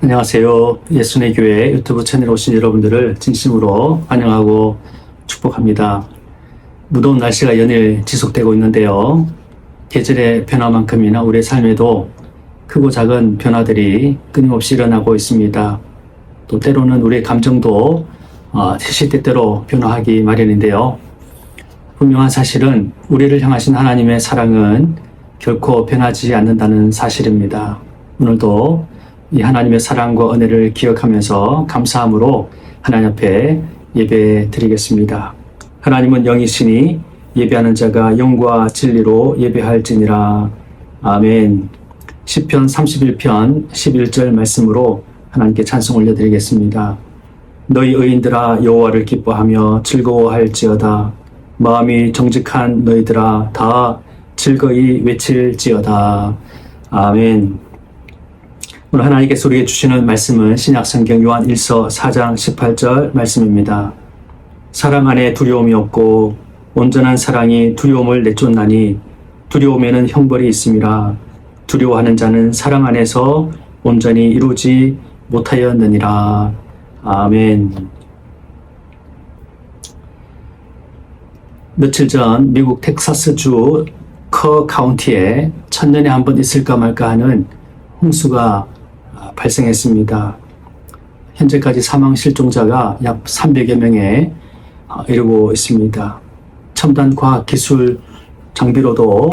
안녕하세요. 예순의 교회 유튜브 채널에 오신 여러분들을 진심으로 환영하고 축복합니다. 무더운 날씨가 연일 지속되고 있는데요. 계절의 변화만큼이나 우리의 삶에도 크고 작은 변화들이 끊임없이 일어나고 있습니다. 또 때로는 우리의 감정도 시시때때로 변화하기 마련인데요. 분명한 사실은 우리를 향하신 하나님의 사랑은 결코 변하지 않는다는 사실입니다. 오늘도 이 하나님의 사랑과 은혜를 기억하면서 감사함으로 하나님 앞에 예배 드리겠습니다. 하나님은 영이시니 예배하는 자가 영과 진리로 예배할지니라. 아멘. 시편 31편 11절 말씀으로 하나님께 찬송 올려드리겠습니다. 너희 의인들아 여호와를 기뻐하며 즐거워할지어다. 마음이 정직한 너희들아 다 즐거이 외칠지어다. 아멘. 오늘 하나님께서 우리에게 주시는 말씀은 신약성경 요한 1서 4장 18절 말씀입니다. 사랑 안에 두려움이 없고 온전한 사랑이 두려움을 내쫓나니 두려움에는 형벌이 있음이라. 두려워하는 자는 사랑 안에서 온전히 이루지 못하였느니라. 아멘. 며칠 전 미국 텍사스주 커 카운티에 천년에 한 번 있을까 말까 하는 홍수가 발생했습니다. 현재까지 사망 실종자가 약 300여 명에 이르고 있습니다. 첨단 과학 기술 장비로도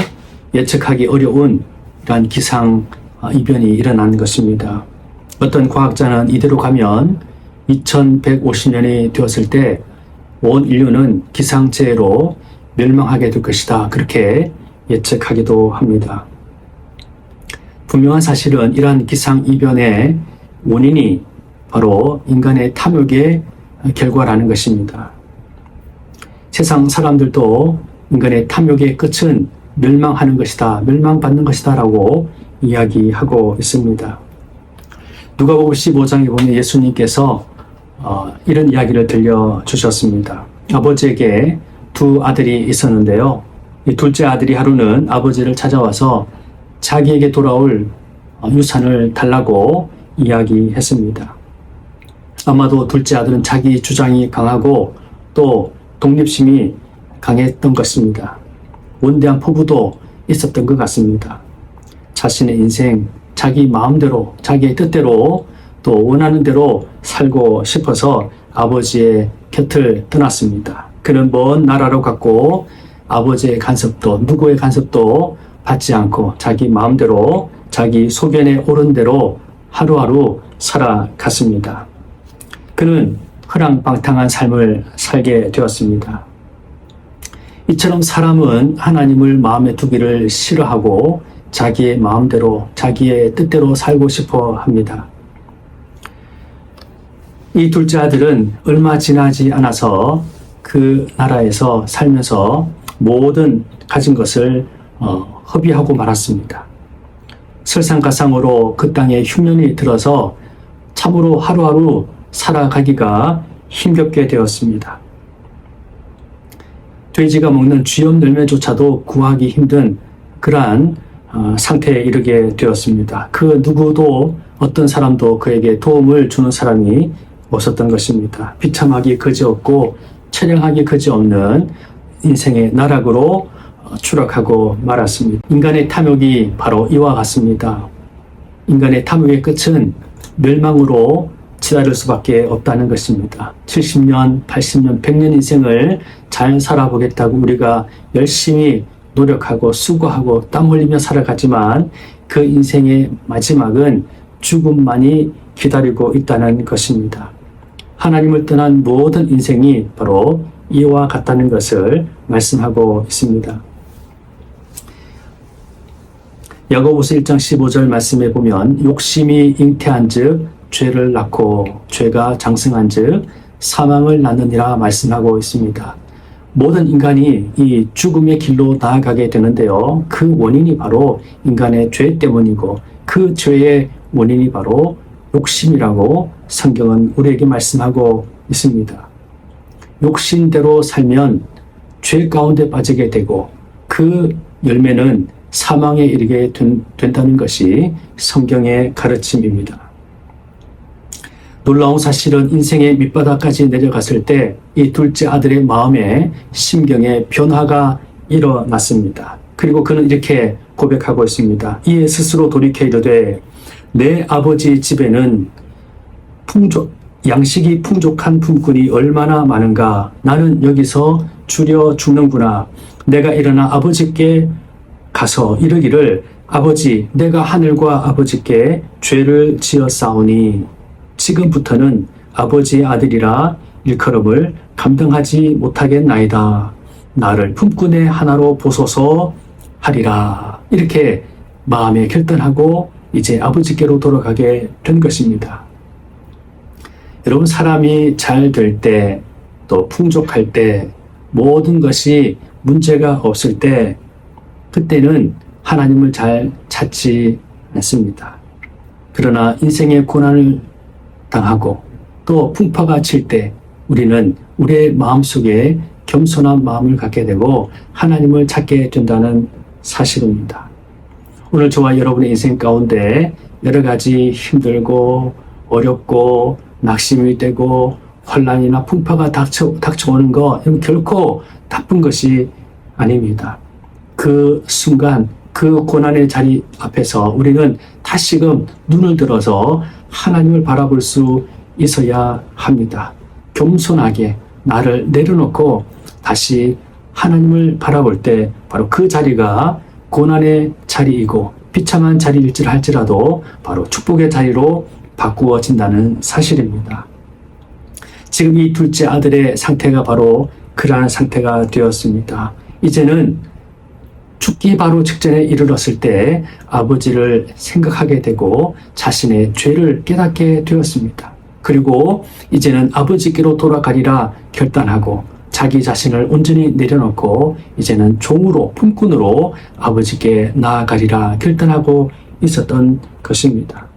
예측하기 어려운 이러한 기상 이변이 일어난 것입니다. 어떤 과학자는 이대로 가면 2150년이 되었을 때 온 인류는 기상재해로 멸망하게 될 것이다. 그렇게 예측하기도 합니다. 분명한 사실은 이러한 기상 이변의 원인이 바로 인간의 탐욕의 결과라는 것입니다. 세상 사람들도 인간의 탐욕의 끝은 멸망하는 것이다, 멸망받는 것이다 라고 이야기하고 있습니다. 누가복음 15장에 보면 예수님께서 이런 이야기를 들려주셨습니다. 아버지에게 두 아들이 있었는데요. 이 둘째 아들이 하루는 아버지를 찾아와서 자기에게 돌아올 유산을 달라고 이야기했습니다. 아마도 둘째 아들은 자기 주장이 강하고 또 독립심이 강했던 것입니다. 원대한 포부도 있었던 것 같습니다. 자신의 인생, 자기 마음대로, 자기의 뜻대로 또 원하는 대로 살고 싶어서 아버지의 곁을 떠났습니다. 그는 먼 나라로 갔고 아버지의 간섭도, 누구의 간섭도 받지 않고 자기 마음대로, 자기 소견에 오른 대로 하루하루 살아갔습니다. 그는 허랑방탕한 삶을 살게 되었습니다. 이처럼 사람은 하나님을 마음에 두기를 싫어하고 자기의 마음대로, 자기의 뜻대로 살고 싶어 합니다. 이 둘째 아들은 얼마 지나지 않아서 그 나라에서 살면서 모든 가진 것을 허비하고 말았습니다. 설상가상으로 그 땅에 흉년이 들어서 참으로 하루하루 살아가기가 힘겹게 되었습니다. 돼지가 먹는 쥐염 열매조차도 구하기 힘든 그러한 상태에 이르게 되었습니다. 그 누구도 어떤 사람도 그에게 도움을 주는 사람이 없었던 것입니다. 비참하기 그지없고 처량하기 그지없는 인생의 나락으로 추락하고 말았습니다. 인간의 탐욕이 바로 이와 같습니다. 인간의 탐욕의 끝은 멸망으로 치달을 수밖에 없다는 것입니다. 70년, 80년, 100년 인생을 잘 살아보겠다고 우리가 열심히 노력하고 수고하고 땀 흘리며 살아가지만 그 인생의 마지막은 죽음만이 기다리고 있다는 것입니다. 하나님을 떠난 모든 인생이 바로 이와 같다는 것을 말씀하고 있습니다. 야고보서 1장 15절 말씀에 보면 욕심이 잉태한 즉 죄를 낳고 죄가 장성한 즉 사망을 낳느니라 말씀하고 있습니다. 모든 인간이 이 죽음의 길로 나아가게 되는데요. 그 원인이 바로 인간의 죄 때문이고 그 죄의 원인이 바로 욕심이라고 성경은 우리에게 말씀하고 있습니다. 욕심대로 살면 죄 가운데 빠지게 되고 그 열매는 사망에 이르게 된다는 것이 성경의 가르침입니다. 놀라운 사실은 인생의 밑바닥까지 내려갔을 때 이 둘째 아들의 마음에 심경의 변화가 일어났습니다. 그리고 그는 이렇게 고백하고 있습니다. 이에 스스로 돌이켜 이르되 내 아버지 집에는 양식이 풍족한 품꾼이 얼마나 많은가. 나는 여기서 줄여 죽는구나. 내가 일어나 아버지께 가서 이르기를 아버지, 내가 하늘과 아버지께 죄를 지었사오니 지금부터는 아버지의 아들이라 일컬음을 감당하지 못하겠나이다. 나를 품꾼의 하나로 보소서 하리라. 이렇게 마음에 결단하고 이제 아버지께로 돌아가게 된 것입니다. 여러분, 사람이 잘 될 때, 또 풍족할 때, 모든 것이 문제가 없을 때, 그때는 하나님을 잘 찾지 않습니다. 그러나 인생의 고난을 당하고 또 풍파가 칠 때 우리는 우리의 마음속에 겸손한 마음을 갖게 되고 하나님을 찾게 된다는 사실입니다. 오늘 저와 여러분의 인생 가운데 여러 가지 힘들고 어렵고 낙심이 되고 환난이나 풍파가 닥쳐오는 거 결코 나쁜 것이 아닙니다. 그 순간 그 고난의 자리 앞에서 우리는 다시금 눈을 들어서 하나님을 바라볼 수 있어야 합니다. 겸손하게 나를 내려놓고 다시 하나님을 바라볼 때 바로 그 자리가 고난의 자리이고 비참한 자리일지라도 바로 축복의 자리로 바꾸어진다는 사실입니다. 지금 이 둘째 아들의 상태가 바로 그러한 상태가 되었습니다. 이제는 죽기 바로 직전에 이르렀을 때 아버지를 생각하게 되고 자신의 죄를 깨닫게 되었습니다. 그리고 이제는 아버지께로 돌아가리라 결단하고 자기 자신을 온전히 내려놓고 이제는 종으로 품꾼으로 아버지께 나아가리라 결단하고 있었던 것입니다.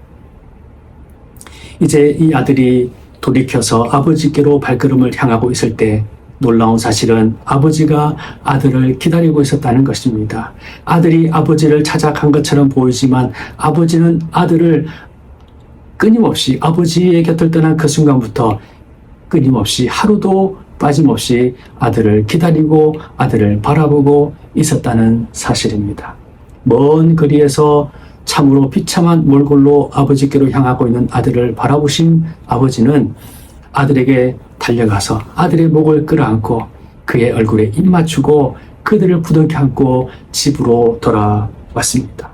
이제 이 아들이 돌이켜서 아버지께로 발걸음을 향하고 있을 때 놀라운 사실은 아버지가 아들을 기다리고 있었다는 것입니다. 아들이 아버지를 찾아간 것처럼 보이지만 아버지는 아들을 끊임없이 아버지의 곁을 떠난 그 순간부터 끊임없이 하루도 빠짐없이 아들을 기다리고 아들을 바라보고 있었다는 사실입니다. 먼 거리에서 참으로 비참한 몰골로 아버지께로 향하고 있는 아들을 바라보신 아버지는 아들에게 달려가서 아들의 목을 끌어안고 그의 얼굴에 입 맞추고 그들을 부둥켜 안고 집으로 돌아왔습니다.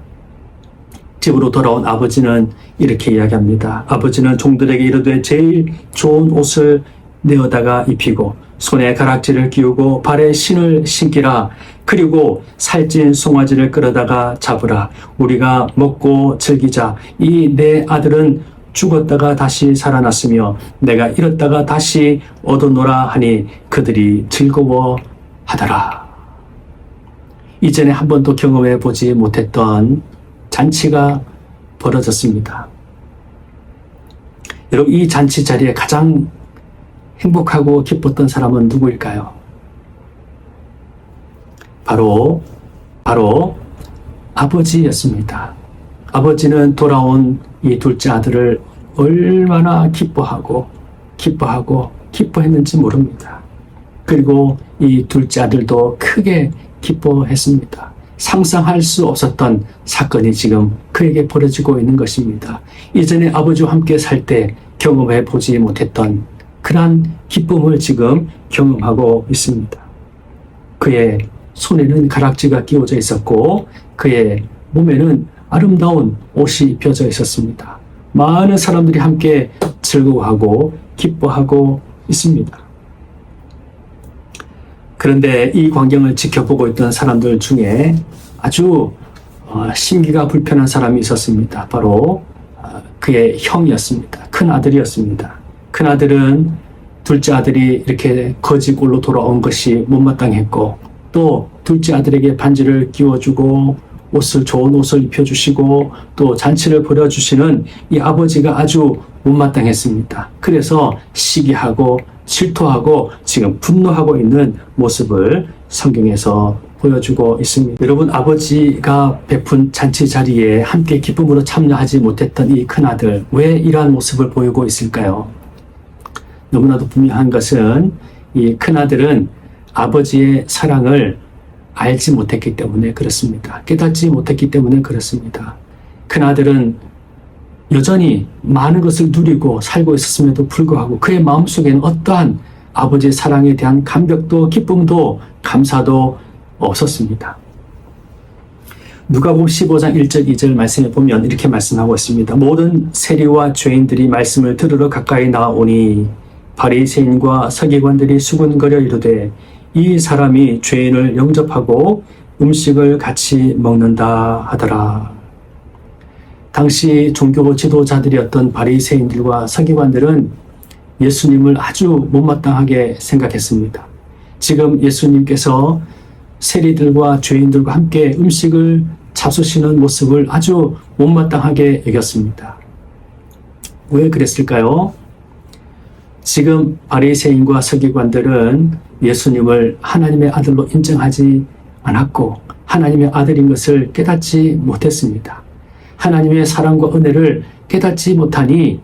집으로 돌아온 아버지는 이렇게 이야기합니다. 아버지는 종들에게 이르되 제일 좋은 옷을 내어다가 입히고 손에 가락지를 끼우고 발에 신을 신기라. 그리고 살찐 송아지를 끌어다가 잡으라. 우리가 먹고 즐기자. 이 내 아들은 죽었다가 다시 살아났으며 내가 잃었다가 다시 얻어노라 하니 그들이 즐거워하더라. 이전에 한 번도 경험해 보지 못했던 잔치가 벌어졌습니다. 여러분, 이 잔치 자리에 가장 행복하고 기뻤던 사람은 누구일까요? 바로 아버지였습니다. 아버지는 돌아온 이 둘째 아들을 얼마나 기뻐했는지 모릅니다. 그리고 이 둘째 아들도 크게 기뻐했습니다. 상상할 수 없었던 사건이 지금 그에게 벌어지고 있는 것입니다. 이전에 아버지와 함께 살 때 경험해 보지 못했던 그러한 기쁨을 지금 경험하고 있습니다. 그의 손에는 가락지가 끼워져 있었고 그의 몸에는 아름다운 옷이 입혀져 있었습니다. 많은 사람들이 함께 즐거워하고 기뻐하고 있습니다. 그런데 이 광경을 지켜보고 있던 사람들 중에 아주 심기가 불편한 사람이 있었습니다. 바로 그의 형이었습니다. 큰 아들이었습니다. 큰 아들은 둘째 아들이 이렇게 거지 꼴로 돌아온 것이 못마땅했고 또 둘째 아들에게 반지를 끼워주고 좋은 옷을 입혀주시고 또 잔치를 벌여주시는 이 아버지가 아주 못마땅했습니다. 그래서 시기하고 질투하고 지금 분노하고 있는 모습을 성경에서 보여주고 있습니다. 여러분, 아버지가 베푼 잔치 자리에 함께 기쁨으로 참여하지 못했던 이 큰아들, 왜 이러한 모습을 보이고 있을까요? 너무나도 분명한 것은 이 큰아들은 아버지의 사랑을 알지 못했기 때문에 그렇습니다. 깨닫지 못했기 때문에 그렇습니다. 큰아들은 여전히 많은 것을 누리고 살고 있었음에도 불구하고 그의 마음속에는 어떠한 아버지의 사랑에 대한 감격도 기쁨도 감사도 없었습니다. 누가복음 15장 1절 2절 말씀에 보면 이렇게 말씀하고 있습니다. 모든 세리와 죄인들이 말씀을 들으러 가까이 나오니 바리새인과 서기관들이 수군거려 이르되 이 사람이 죄인을 영접하고 음식을 같이 먹는다 하더라. 당시 종교 지도자들이었던 바리새인들과 서기관들은 예수님을 아주 못마땅하게 생각했습니다. 지금 예수님께서 세리들과 죄인들과 함께 음식을 잡수시는 모습을 아주 못마땅하게 여겼습니다. 왜 그랬을까요? 지금 바리새인과 서기관들은 예수님을 하나님의 아들로 인정하지 않았고 하나님의 아들인 것을 깨닫지 못했습니다. 하나님의 사랑과 은혜를 깨닫지 못하니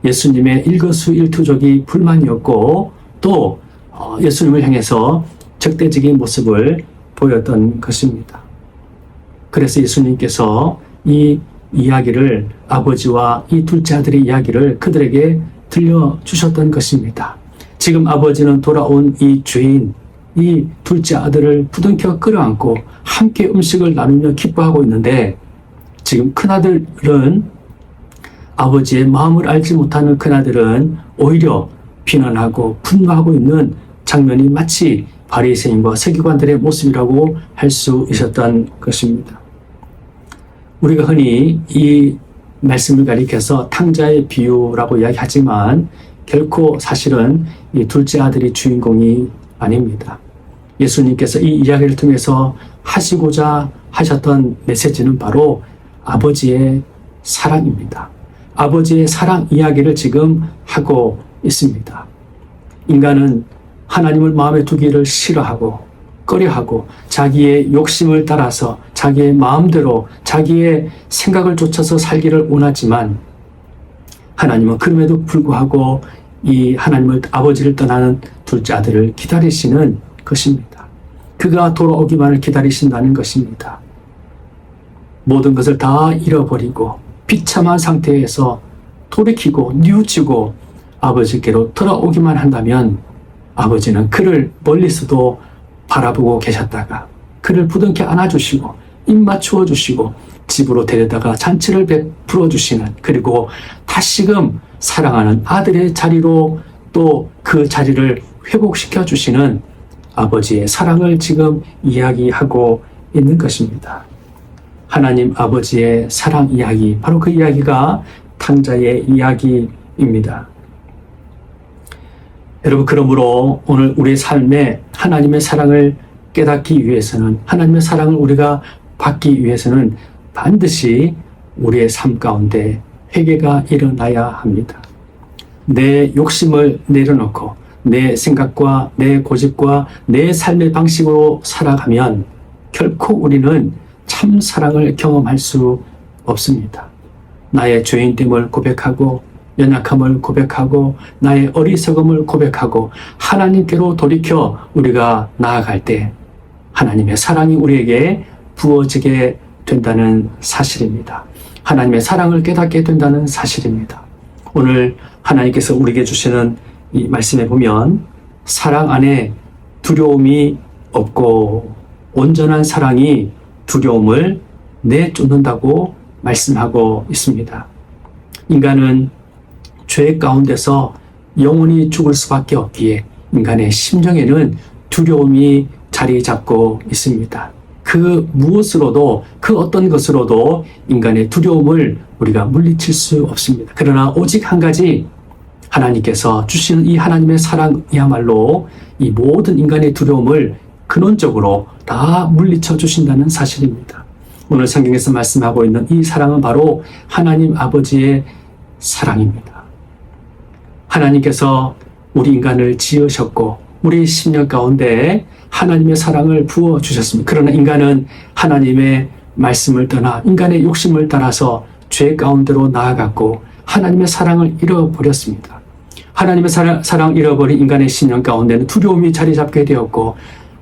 예수님의 일거수일투족이 불만이었고 또 예수님을 향해서 적대적인 모습을 보였던 것입니다. 그래서 예수님께서 이 이야기를 아버지와 이 둘째 아들의 이야기를 그들에게 들려주셨던 것입니다. 지금 아버지는 돌아온 이 죄인, 이 둘째 아들을 부둥켜 끌어안고 함께 음식을 나누며 기뻐하고 있는데 지금 큰아들은 아버지의 마음을 알지 못하는 큰아들은 오히려 비난하고 분노하고 있는 장면이 마치 바리새인과 서기관들의 모습이라고 할 수 있었던 것입니다. 우리가 흔히 이 말씀을 가리켜서 탕자의 비유라고 이야기하지만 결코 사실은 이 둘째 아들이 주인공이 아닙니다. 예수님께서 이 이야기를 통해서 하시고자 하셨던 메시지는 바로 아버지의 사랑입니다. 아버지의 사랑 이야기를 지금 하고 있습니다. 인간은 하나님을 마음에 두기를 싫어하고 꺼려하고 자기의 욕심을 따라서 자기의 마음대로 자기의 생각을 쫓아서 살기를 원하지만 하나님은 그럼에도 불구하고 이 하나님을 아버지를 떠나는 둘째 아들을 기다리시는 것입니다. 그가 돌아오기만을 기다리신다는 것입니다. 모든 것을 다 잃어버리고 비참한 상태에서 돌이키고 뉘우치고 아버지께로 돌아오기만 한다면 아버지는 그를 멀리서도 바라보고 계셨다가 그를 부둥켜 안아주시고 입 맞추어 주시고 집으로 데려다가 잔치를 베풀어 주시는, 그리고 다시금 사랑하는 아들의 자리로 또 그 자리를 회복시켜 주시는 아버지의 사랑을 지금 이야기하고 있는 것입니다. 하나님 아버지의 사랑 이야기, 바로 그 이야기가 탕자의 이야기입니다. 여러분, 그러므로 오늘 우리의 삶에 하나님의 사랑을 깨닫기 위해서는, 하나님의 사랑을 우리가 받기 위해서는 반드시 우리의 삶 가운데 회개가 일어나야 합니다. 내 욕심을 내려놓고 내 생각과 내 고집과 내 삶의 방식으로 살아가면 결코 우리는 참 사랑을 경험할 수 없습니다. 나의 죄인됨을 고백하고 연약함을 고백하고 나의 어리석음을 고백하고 하나님께로 돌이켜 우리가 나아갈 때 하나님의 사랑이 우리에게 부어지게 된다는 사실입니다. 하나님의 사랑을 깨닫게 된다는 사실입니다. 오늘 하나님께서 우리에게 주시는 이 말씀에 보면 사랑 안에 두려움이 없고 온전한 사랑이 두려움을 내쫓는다고 말씀하고 있습니다. 인간은 죄 가운데서 영원히 죽을 수밖에 없기에 인간의 심령에는 두려움이 자리 잡고 있습니다. 그 무엇으로도, 그 어떤 것으로도 인간의 두려움을 우리가 물리칠 수 없습니다. 그러나 오직 한 가지, 하나님께서 주시는 이 하나님의 사랑이야말로 이 모든 인간의 두려움을 근원적으로 다 물리쳐 주신다는 사실입니다. 오늘 성경에서 말씀하고 있는 이 사랑은 바로 하나님 아버지의 사랑입니다. 하나님께서 우리 인간을 지으셨고 우리 심령 가운데 하나님의 사랑을 부어주셨습니다. 그러나 인간은 하나님의 말씀을 떠나 인간의 욕심을 따라서 죄 가운데로 나아갔고 하나님의 사랑을 잃어버렸습니다. 하나님의 사랑 잃어버린 인간의 심령 가운데는 두려움이 자리 잡게 되었고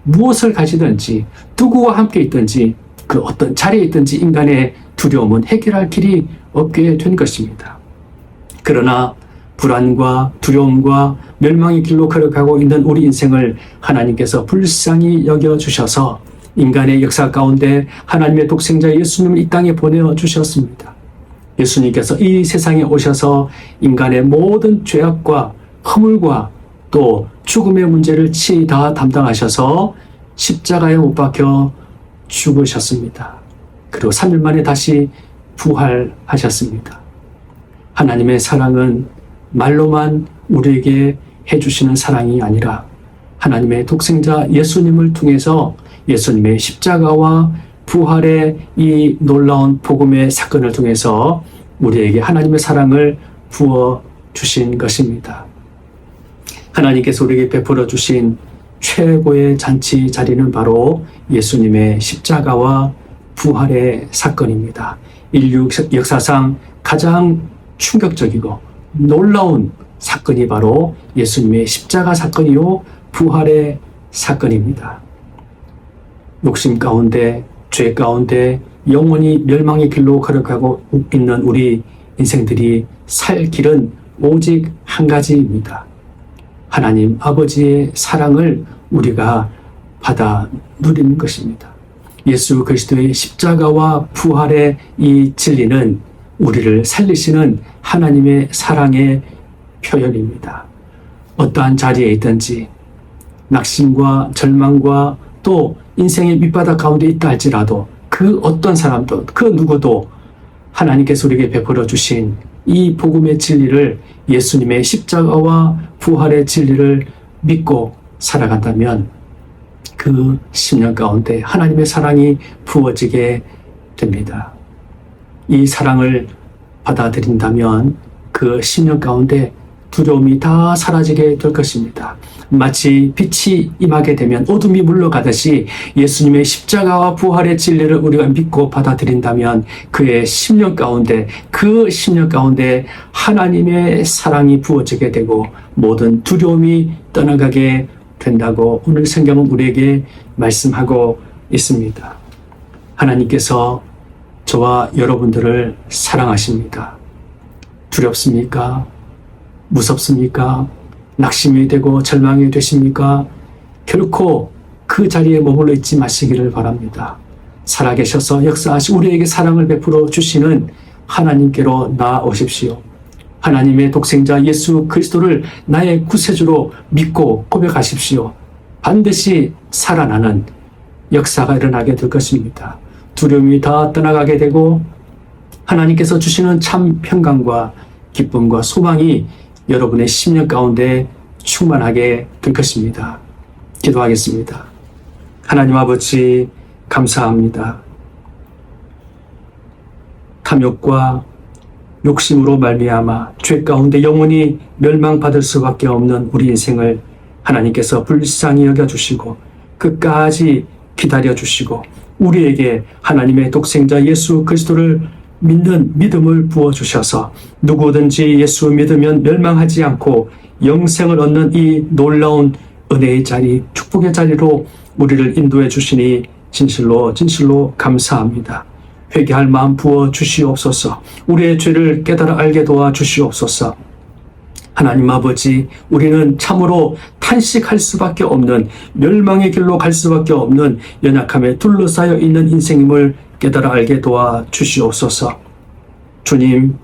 무엇을 가지든지 누구와 함께 있든지 그 어떤 자리에 있든지 인간의 두려움은 해결할 길이 없게 된 것입니다. 그러나 불안과 두려움과 멸망의 길로 걸어가고 있는 우리 인생을 하나님께서 불쌍히 여겨주셔서 인간의 역사 가운데 하나님의 독생자 예수님을 이 땅에 보내주셨습니다. 예수님께서 이 세상에 오셔서 인간의 모든 죄악과 허물과 또 죽음의 문제를 치히 다 담당하셔서 십자가에 못 박혀 죽으셨습니다. 그리고 3일 만에 다시 부활하셨습니다. 하나님의 사랑은 말로만 우리에게 해주시는 사랑이 아니라 하나님의 독생자 예수님을 통해서 예수님의 십자가와 부활의 이 놀라운 복음의 사건을 통해서 우리에게 하나님의 사랑을 부어 주신 것입니다. 하나님께서 우리에게 베풀어 주신 최고의 잔치 자리는 바로 예수님의 십자가와 부활의 사건입니다. 인류 역사상 가장 충격적이고 놀라운 사건이 바로 예수님의 십자가 사건이요 부활의 사건입니다. 욕심 가운데 죄 가운데 영원히 멸망의 길로 걸어가고 있는 우리 인생들이 살 길은 오직 한 가지입니다. 하나님 아버지의 사랑을 우리가 받아 누리는 것입니다. 예수 그리스도의 십자가와 부활의 이 진리는 우리를 살리시는 하나님의 사랑의 표현입니다. 어떠한 자리에 있든지 낙심과 절망과 또 인생의 밑바닥 가운데 있다 할지라도 그 어떤 사람도 그 누구도 하나님께서 우리에게 베풀어 주신 이 복음의 진리를 예수님의 십자가와 부활의 진리를 믿고 살아간다면 그 심령 가운데 하나님의 사랑이 부어지게 됩니다. 이 사랑을 받아들인다면 그 심령 가운데 두려움이 다 사라지게 될 것입니다. 마치 빛이 임하게 되면 어둠이 물러가듯이 예수님의 십자가와 부활의 진리를 우리가 믿고 받아들인다면 그의 심령 가운데 그 심령 가운데 하나님의 사랑이 부어지게 되고 모든 두려움이 떠나가게 된다고 오늘 성경은 우리에게 말씀하고 있습니다. 하나님께서 저와 여러분들을 사랑하십니다. 두렵습니까? 무섭습니까? 낙심이 되고 절망이 되십니까? 결코 그 자리에 머물러 있지 마시기를 바랍니다. 살아계셔서 역사하시 우리에게 사랑을 베풀어 주시는 하나님께로 나아오십시오. 하나님의 독생자 예수 그리스도를 나의 구세주로 믿고 고백하십시오. 반드시 살아나는 역사가 일어나게 될 것입니다. 두려움이 다 떠나가게 되고 하나님께서 주시는 참 평강과 기쁨과 소망이 여러분의 심령 가운데 충만하게 될 것입니다. 기도하겠습니다. 하나님 아버지 감사합니다. 탐욕과 욕심으로 말미암아 죄 가운데 영원히 멸망받을 수밖에 없는 우리 인생을 하나님께서 불쌍히 여겨주시고 끝까지 기다려주시고 우리에게 하나님의 독생자 예수 그리스도를 믿는 믿음을 부어주셔서 누구든지 예수 믿으면 멸망하지 않고 영생을 얻는 이 놀라운 은혜의 자리, 축복의 자리로 우리를 인도해 주시니 진실로 감사합니다. 회개할 마음 부어 주시옵소서. 우리의 죄를 깨달아 알게 도와 주시옵소서. 하나님 아버지, 우리는 참으로 탄식할 수밖에 없는 멸망의 길로 갈 수밖에 없는 연약함에 둘러싸여 있는 인생임을 깨달아 알게 도와 주시옵소서. 주님,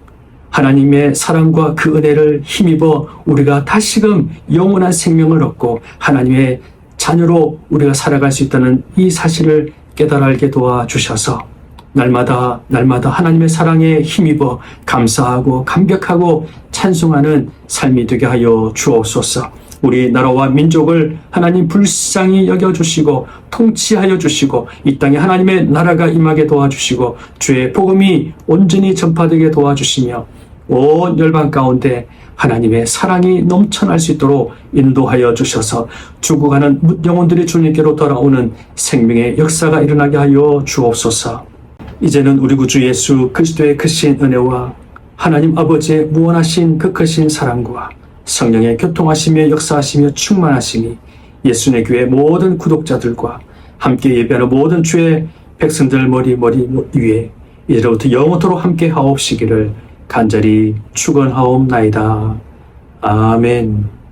하나님의 사랑과 그 은혜를 힘입어 우리가 다시금 영원한 생명을 얻고 하나님의 자녀로 우리가 살아갈 수 있다는 이 사실을 깨달아 알게 도와 주셔서 날마다 하나님의 사랑에 힘입어 감사하고 감격하고 찬송하는 삶이 되게 하여 주옵소서. 우리 나라와 민족을 하나님 불쌍히 여겨주시고 통치하여 주시고 이 땅에 하나님의 나라가 임하게 도와주시고 주의 복음이 온전히 전파되게 도와주시며 온 열방 가운데 하나님의 사랑이 넘쳐날 수 있도록 인도하여 주셔서 죽어가는 영혼들이 주님께로 돌아오는 생명의 역사가 일어나게 하여 주옵소서. 이제는 우리 구주 예수 그리스도의 크신 은혜와 하나님 아버지의 무한하신 그 크신 사랑과 성령의 교통하시며 역사하시며 충만하심이 예수의 교회 모든 구독자들과 함께 예배하는 모든 주의 백성들 머리 위에 이제로부터 영원토록 함께 하옵시기를 간절히 축원하옵나이다. 아멘.